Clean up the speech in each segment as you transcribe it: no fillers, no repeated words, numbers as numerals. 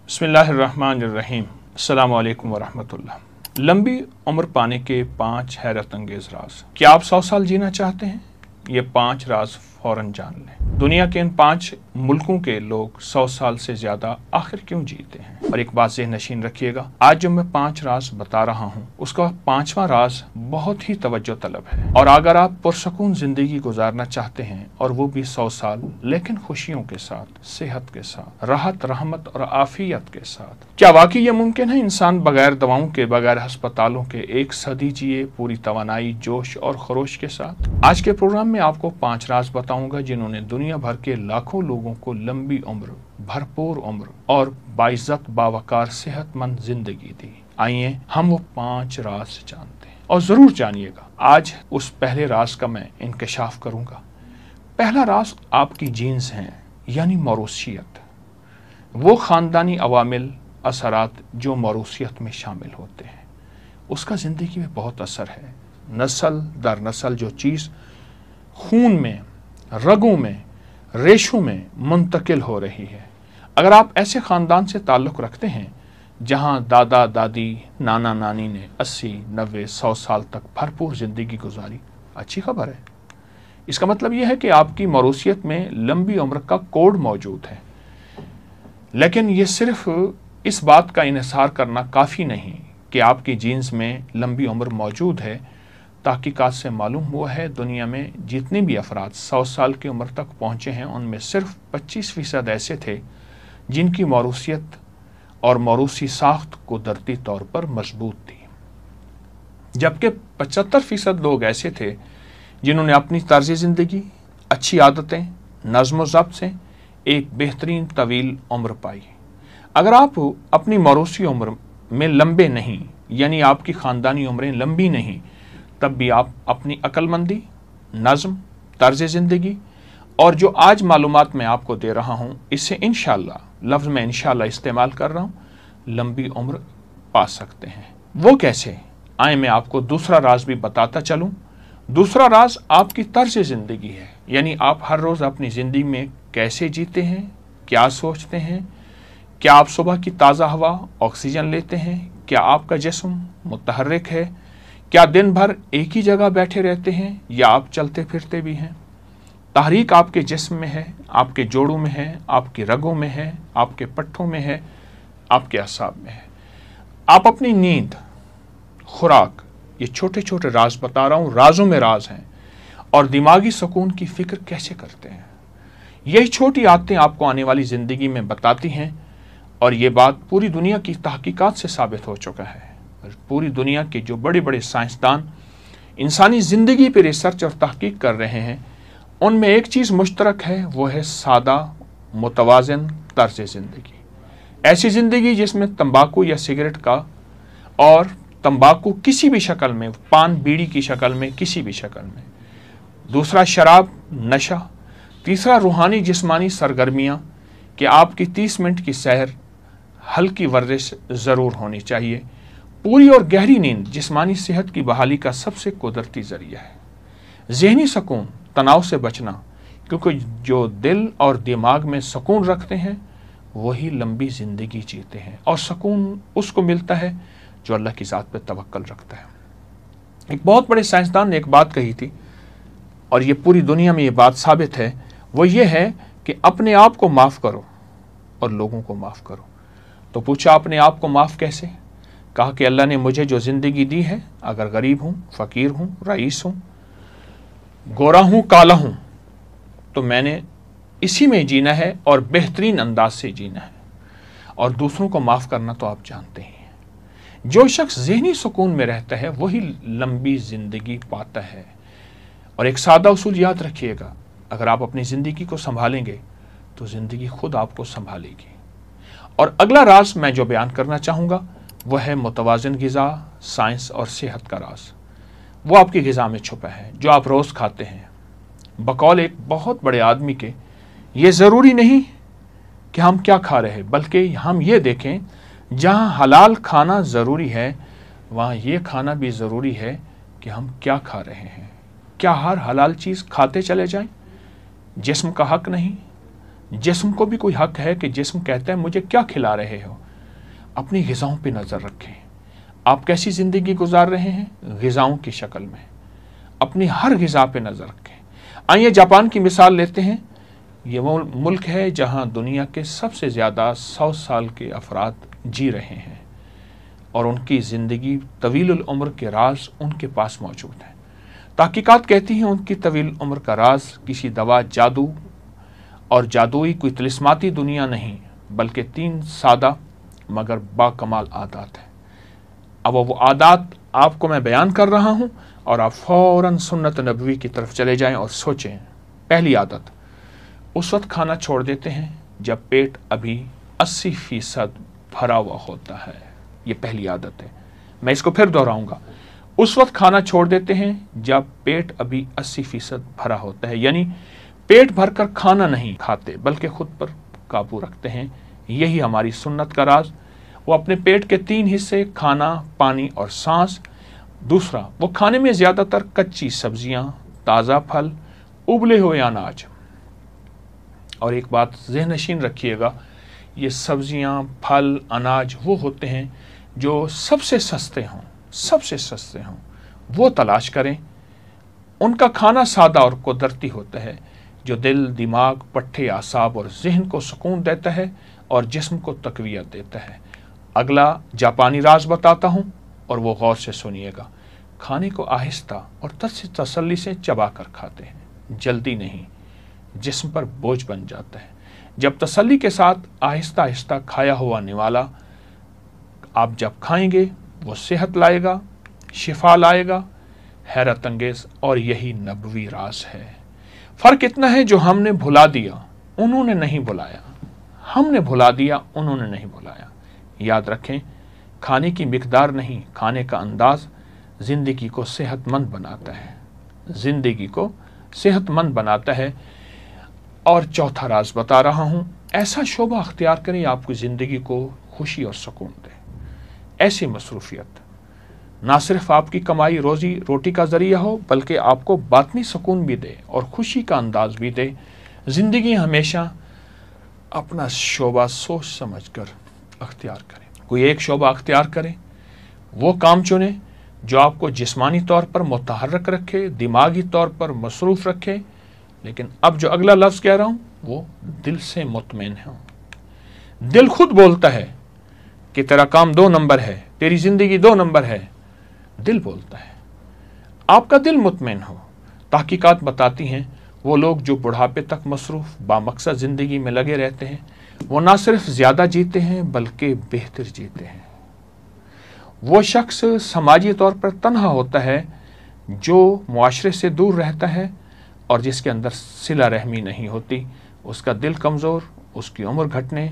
बिस्मिल्लाहिर्रहमानिर्रहीम। अस्सलामु अलैकुम वरहमतुल्लाह। लंबी उम्र पाने के 5 हैरत अंगेज राज। क्या आप 100 साल जीना चाहते हैं? ये 5 राज फौरन जान लें। दुनिया के इन 5 मुल्कों के लोग 100 साल से ज्यादा आखिर क्यों जीते हैं? और एक बात ज़हन नशीन रखिएगा, आज जो मैं 5 राज बता रहा हूँ उसका 5वां राज बहुत ही तवज्जो तलब है। और अगर आप पुरसकून जिंदगी गुजारना चाहते हैं और वो भी 100 साल, लेकिन खुशियों के साथ, सेहत के साथ, राहत रहमत और आफियत के साथ, क्या वाकई ये मुमकिन है इंसान बगैर दवाओं के, बगैर अस्पतालों के 1 सदी जिए पूरी तवानाई, जोश और खरोश के साथ? आज के प्रोग्राम में आपको 5 राज बताऊंगा जिन्होंने दुनिया भर के लाखों लोगों को लंबी उम्र, भरपूर उम्र और बाइज्जत बावकार सेहतमंद जिंदगी दी। आइए हम वो 5 राज जानते हैं और जरूर जानिएगा। आज उस पहले राज का मैं इंकशाफ करूंगा। पहला राज आपकी जीन्स हैं, यानी मौरूसियत। वो खानदानी अवामिल असरात जो मौरूसियत में शामिल होते हैं, उसका जिंदगी में बहुत असर है। नस्ल दर नस्ल जो चीज़ खून में, रगों में, रेशों में मुंतकिल हो रही है। अगर आप ऐसे ख़ानदान से ताल्लुक़ रखते हैं जहां दादा दादी, नाना नानी ने 80, 90, 100 साल तक भरपूर ज़िंदगी गुजारी, अच्छी खबर है। इसका मतलब यह है कि आपकी मौरूसियत में लंबी उम्र का कोड मौजूद है। लेकिन ये सिर्फ इस बात का इन्हिसार करना काफ़ी नहीं कि आपकी जीन्स में लंबी उम्र मौजूद है। तहकीकात से मालूम हुआ है दुनिया में जितने भी अफराद 100 साल की उम्र तक पहुँचे हैं उनमें सिर्फ 25% ऐसे थे जिनकी मौरूसियत और मौरूसी साख्त कुदरती तौर पर मजबूत थी, जबकि 75% लोग ऐसे थे जिन्होंने अपनी तर्ज ज़िंदगी, अच्छी आदतें, नज़्म व ज़ब्त से एक बेहतरीन तवील उम्र पाई। अगर आप अपनी मौरूसी उम्र में लंबे नहीं, यानी आपकी ख़ानदानी उम्रें लंबी नहीं, तब भी आप अपनी अक्लमंदी, नज़्म, तर्ज ज़िंदगी और जो आज मालूमात मैं आपको दे रहा हूँ, इससे इंशाअल्लाह, लफ्ज़ में इंशाअल्लाह इस्तेमाल कर रहा हूँ, लंबी उम्र पा सकते हैं। वो कैसे? आए मैं आपको दूसरा राज भी बताता चलूँ। दूसरा राज आपकी तर्ज ज़िंदगी है, यानी आप हर रोज़ अपनी ज़िंदगी में कैसे जीते हैं, क्या सोचते हैं, क्या आप सुबह की ताज़ा हवा, ऑक्सीजन लेते हैं, क्या आपका जिस्म मुतहर्रिक है, क्या दिन भर एक ही जगह बैठे रहते हैं या आप चलते फिरते भी हैं। तहरीक आपके जिस्म में है, आपके जोड़ों में है, आपकी रगों में है, आपके पट्ठों में है, आपके असाब में है। आप अपनी नींद, खुराक, ये छोटे छोटे राज बता रहा हूँ, राजों में राज हैं, और दिमागी सुकून की फिक्र कैसे करते हैं। यही छोटी आदतें आपको आने वाली ज़िंदगी में बताती हैं। और ये बात पूरी दुनिया की तहकीकात से साबित हो चुका है। पूरी दुनिया के जो बड़े बड़े साइंसदान इंसानी ज़िंदगी पर रिसर्च और तहकीक कर रहे हैं, उनमें एक चीज़ मुश्तरक है, वो है सादा मुतवाज़िन तर्ज ज़िंदगी। ऐसी ज़िंदगी जिसमें तंबाकू या सिगरेट का, और तंबाकू किसी भी शक्ल में, पान बीड़ी की शक्ल में, किसी भी शक्ल में। दूसरा शराब, नशा। तीसरा रूहानी जिस्मानी सरगर्मियाँ कि आपकी 30 मिनट की सैर, हल्की वर्जिश ज़रूर होनी चाहिए। पूरी और गहरी नींद जिस्मानी सेहत की बहाली का सबसे कुदरती ज़रिया है। ज़हनी सुकून, तनाव से बचना, क्योंकि जो दिल और दिमाग में सुकून रखते हैं वही लंबी ज़िंदगी जीते हैं। और सुकून उसको मिलता है जो अल्लाह की ज़ात पर तवक्कल रखता है। एक बहुत बड़े साइंसदान ने एक बात कही थी और ये पूरी दुनिया में ये बात साबित है, वो ये है कि अपने आप को माफ़ करो और लोगों को माफ़ करो। तो पूछा अपने आप को माफ़ कैसे? कहा कि अल्लाह ने मुझे जो ज़िंदगी दी है, अगर गरीब हूँ, फ़कीर हूँ, रईस हूँ, गोरा हूँ, काला हूँ, तो मैंने इसी में जीना है और बेहतरीन अंदाज से जीना है। और दूसरों को माफ़ करना तो आप जानते ही हैं। जो शख्स ज़हनी सुकून में रहता है वही लंबी ज़िंदगी पाता है। और एक सादा उसूल याद रखिएगा, अगर आप अपनी ज़िंदगी को संभालेंगे तो ज़िंदगी खुद आपको संभालेगी। और अगला राज मैं जो बयान करना चाहूँगा वह है मुतवाज़िन ग़िज़ा, साइंस और सेहत का राज। वो आपकी ग़िज़ा में छुपा है जो आप रोज़ खाते हैं। बकौल एक बहुत बड़े आदमी के, ये ज़रूरी नहीं कि हम क्या खा रहे हैं, बल्कि हम ये देखें जहाँ हलाल खाना ज़रूरी है वहाँ ये खाना भी ज़रूरी है कि हम क्या खा रहे हैं। क्या हर हलाल चीज़ खाते चले जाएं? जिस्म का हक नहीं, जिस्म को भी कोई हक है कि जिस्म कहता है मुझे क्या खिला रहे हो। अपनी ग़िज़ाओं पे नज़र रखें। आप कैसी ज़िंदगी गुजार रहे हैं ग़िज़ाओं की शक्ल में, अपनी हर ग़िज़ा पे नज़र रखें। आइए जापान की मिसाल लेते हैं। ये वो मुल्क है जहाँ दुनिया के सबसे ज़्यादा 100 साल के अफराद जी रहे हैं और उनकी ज़िंदगी तवील उम्र के राज उनके पास मौजूद हैं। तहकीकात कहती हैं उनकी तवील उम्र का राज किसी दवा, जादू और जादुई कोई तिलिस्माती दुनिया नहीं, बल्कि 3 सादा मगर बाकमाल आदात है। अब वो आदात आपको मैं बयान कर रहा हूँ और आप फ़ौरन सुन्नत नबवी की तरफ चले जाएं और सोचें। पहली आदत, उस वक्त खाना छोड़ देते हैं जब पेट अभी 80% भरा हुआ होता है। ये पहली आदत है। मैं इसको फिर दोहराऊंगा। उस वक्त खाना छोड़ देते हैं जब पेट अभी 80% भरा होता है, यानी पेट भरकर खाना नहीं खाते बल्कि खुद पर काबू रखते हैं। यही हमारी सुन्नत का राज। वो अपने पेट के 3 हिस्से, खाना, पानी और सांस। दूसरा, वो खाने में ज़्यादातर कच्ची सब्जियां, ताज़ा फल, उबले हुए अनाज। और एक बात ज़हन-नशीन रखिएगा, ये सब्जियां, फल, अनाज वो होते हैं जो सबसे सस्ते हों, वो तलाश करें। उनका खाना सादा और कुदरती होता है जो दिल, दिमाग, पट्टे, आसाब और जहन को सुकून देता है और जिस्म को तक़वियत देता है। अगला जापानी राज बताता हूँ और वो गौर से सुनिएगा। खाने को आहिस्ता और तसल्ली से चबा कर खाते हैं, जल्दी नहीं, जिस्म पर बोझ बन जाता है। जब तसल्ली के साथ आहिस्ता आहिस्ता खाया हुआ निवाला आप जब खाएंगे वो सेहत लाएगा, शिफा लाएगा, हैरत अंगेज। और यही नबवी राज है। फ़र्क इतना है जो हमने भुला दिया, उन्होंने नहीं भुलाया। हमने भुला दिया, उन्होंने नहीं भुलाया। याद रखें, खाने की मिकदार नहीं, खाने का अंदाज ज़िंदगी को सेहतमंद बनाता है, ज़िंदगी को सेहतमंद बनाता है। और चौथा राज बता रहा हूँ, ऐसा शोबा अख्तियार करें आपकी ज़िंदगी को खुशी और सुकून दे। ऐसी मसरूफियत ना सिर्फ आपकी कमाई रोज़ी रोटी का ज़रिया हो बल्कि आपको बातनी सुकून भी दे और खुशी का अंदाज भी दे। ज़िंदगी हमेशा अपना शोबा सोच समझ कर अख्तियार करें। कोई एक शोबा अख्तियार करें, वो काम चुने जो आपको जिस्मानी तौर पर मुतहर्रिक रखे, दिमागी तौर पर मसरूफ़ रखे। लेकिन अब जो अगला लफ्ज़ कह रहा हूँ वो दिल से मुतमईन हो। दिल खुद बोलता है कि तेरा काम 2 नंबर है, तेरी ज़िंदगी 2 नंबर है। दिल बोलता है, आपका दिल मुतमईन हो। तहकीकात बताती हैं वो लोग जो बुढ़ापे तक मसरूफ़ बामकसद ज़िंदगी में लगे रहते हैं वो ना सिर्फ ज़्यादा जीते हैं बल्कि बेहतर जीते हैं। वो शख्स समाजी तौर पर तन्हा होता है जो मुआशरे से दूर रहता है और जिसके अंदर सिला रहमी नहीं होती। उसका दिल कमज़ोर, उसकी उम्र घटने।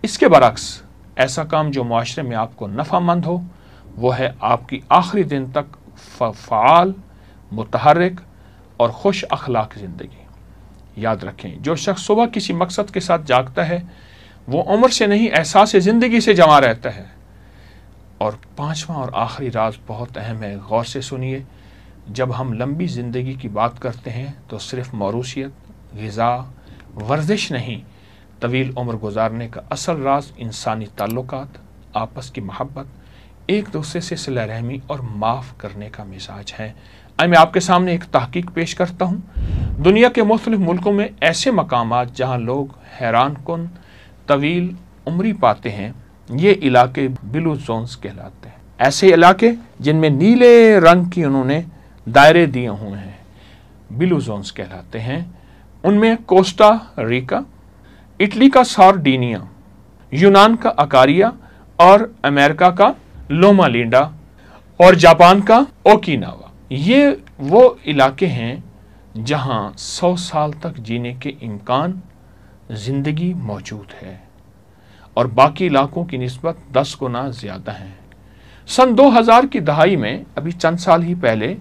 इसके बरक्स ऐसा काम जो मुआशरे में आपको नफ़ामंद हो वो है आपकी आखिरी दिन तक फ़आल, मुतहर्रिक और खुश अखलाक ज़िंदगी। याद रखें, जो शख्स सुबह किसी मकसद के साथ जागता है वो उम्र से नहीं एहसास ज़िंदगी से जमा रहता है। और 5वां और आखिरी राज बहुत अहम है, गौर से सुनिए। जब हम लंबी ज़िंदगी की बात करते हैं तो सिर्फ मौरूसियत, ग़िज़ा, वर्जिश नहीं, तवील उम्र गुजारने का असल राज इंसानी ताल्लुकात, आपस की मोहब्बत, एक दूसरे से सिला रहमी और माफ़ करने का मिजाज है। मैं आपके सामने एक तहकीक पेश करता हूँ। दुनिया के मुख्तलिफ मुल्कों में ऐसे मकामात जहाँ लोग हैरान कुन तवील उम्री पाते हैं, ये इलाके ब्लू जोन्स कहलाते हैं। ऐसे इलाके जिनमें नीले रंग की उन्होंने दायरे दिए हुए हैं ब्लू जोन्स कहलाते हैं। उनमें कोस्टा रिका, इटली का सार्डिनिया, यूनान का अकारिया और अमेरिका का लोमा लिंडा और जापान का ओकिनावा। ये वो इलाके हैं जहां 100 साल तक जीने के इम्कान ज़िंदगी मौजूद है और बाकी इलाकों की निस्बत 10 गुना ज़्यादा है। सन 2000 की दहाई में, अभी चंद साल ही पहले,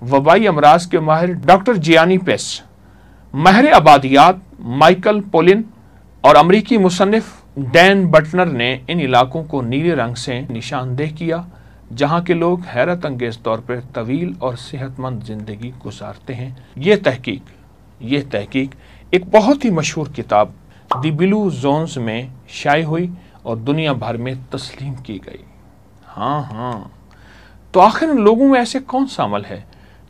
वबाई अमराज के माहिर डॉक्टर जियानी पेस, माहिर आबादियात माइकल पोलिन और अमरीकी मुसन्निफ डैन बटनर ने इन इलाकों को नीले रंग से निशानदेह किया जहां के लोग हैरत अंगेज तौर पर तवील और सेहतमंद जिंदगी गुजारते हैं। ये तहकीक एक बहुत ही मशहूर किताब दी ब्लू जोन्स में शाये हुई और दुनिया भर में तस्लीम की गई। हाँ, तो आखिर इन लोगों में ऐसे कौन सा अमल है?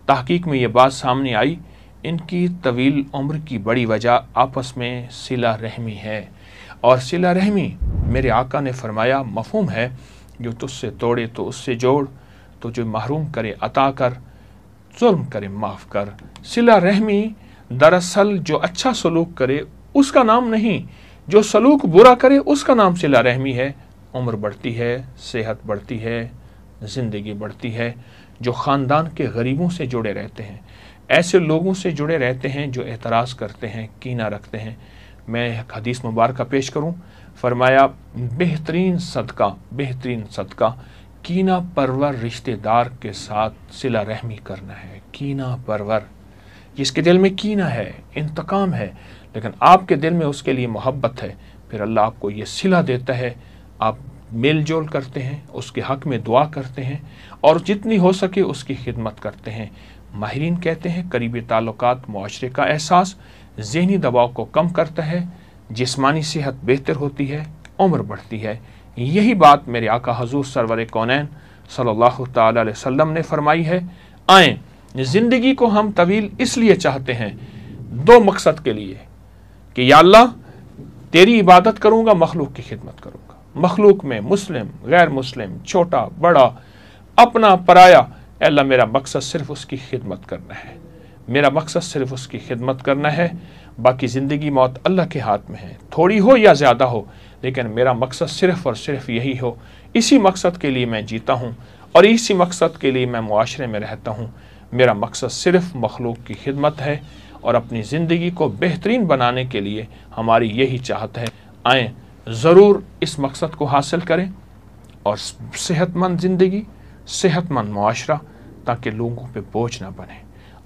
तहकीक में ये बात सामने आई, इनकी तवील उम्र की बड़ी वजह आपस में सिला रहमी है। और सिला रहमी, मेरे आका ने फरमाया, मफहूम है, जो तुझसे तोड़े तो उससे जोड़, तो जो महरूम करे अता कर, जुल्म करे माफ़ कर। सिला रहमी दरअसल जो अच्छा सलूक करे उसका नाम नहीं, जो सलूक बुरा करे उसका नाम सिला रहमी है। उम्र बढ़ती है, सेहत बढ़ती है, ज़िंदगी बढ़ती है। जो ख़ानदान के गरीबों से जुड़े रहते हैं, ऐसे लोगों से जुड़े रहते हैं जो एतराज़ करते हैं, कीना रखते हैं। मैं एक हदीस मुबारक पेश करूं, फरमाया, बेहतरीन सदका कीना परवर रिश्तेदार के साथ सिला रहमी करना है। कीना परवर, जिसके दिल में कीना है, इंतकाम है, लेकिन आपके दिल में उसके लिए मोहब्बत है, फिर अल्लाह आपको ये सिला देता है। आप मेल जोल करते हैं, उसके हक़ में दुआ करते हैं और जितनी हो सके उसकी खिदमत करते हैं। माहिरीन कहते हैं करीबी ताल्लुकात मुआशरे का एहसास, ज़हनी दबाव को कम करता है, जिस्मानी सेहत बेहतर होती है, उम्र बढ़ती है। यही बात मेरे आका हजूर सरवर कौनैन सल्लल्लाहु ताला अलैहि वसल्लम ने फरमाई है। आएँ, ज़िंदगी को हम तवील इसलिए चाहते हैं, दो मकसद के लिए, कि या अल्लाह तेरी इबादत करूँगा, मखलूक की खिदमत करूँगा। मखलूक में मुस्लिम, गैर मुस्लिम, छोटा बड़ा, अपना पराया, अल्लाह मेरा मकसद सिर्फ उसकी खिदमत करना है। मेरा मकसद सिर्फ उसकी खिदमत करना है। बाकी ज़िंदगी मौत अल्लाह के हाथ में है, थोड़ी हो या ज़्यादा हो, लेकिन मेरा मकसद सिर्फ और सिर्फ यही हो। इसी मकसद के लिए मैं जीता हूँ और इसी मकसद के लिए मैं मुआशरे में रहता हूँ। मेरा मकसद सिर्फ मखलूक की खिदमत है और अपनी ज़िंदगी को बेहतरीन बनाने के लिए हमारी यही चाहत है। आएँ, ज़रूर इस मकसद को हासिल करें और सेहतमंद ज़िंदगी, सेहतमंद मुआशरा, ताकि लोगों पे बोझ ना बने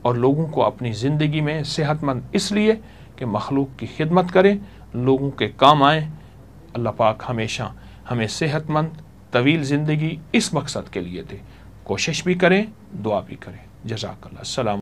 और लोगों को अपनी ज़िंदगी में सेहतमंद इसलिए कि मखलूक की खिदमत करें, लोगों के काम आएँ। अल्लाह पाक हमेशा हमें सेहतमंद तवील ज़िंदगी इस मकसद के लिए दे। कोशिश भी करें, दुआ भी करें। जज़ाकल्लाह। अस्सलाम।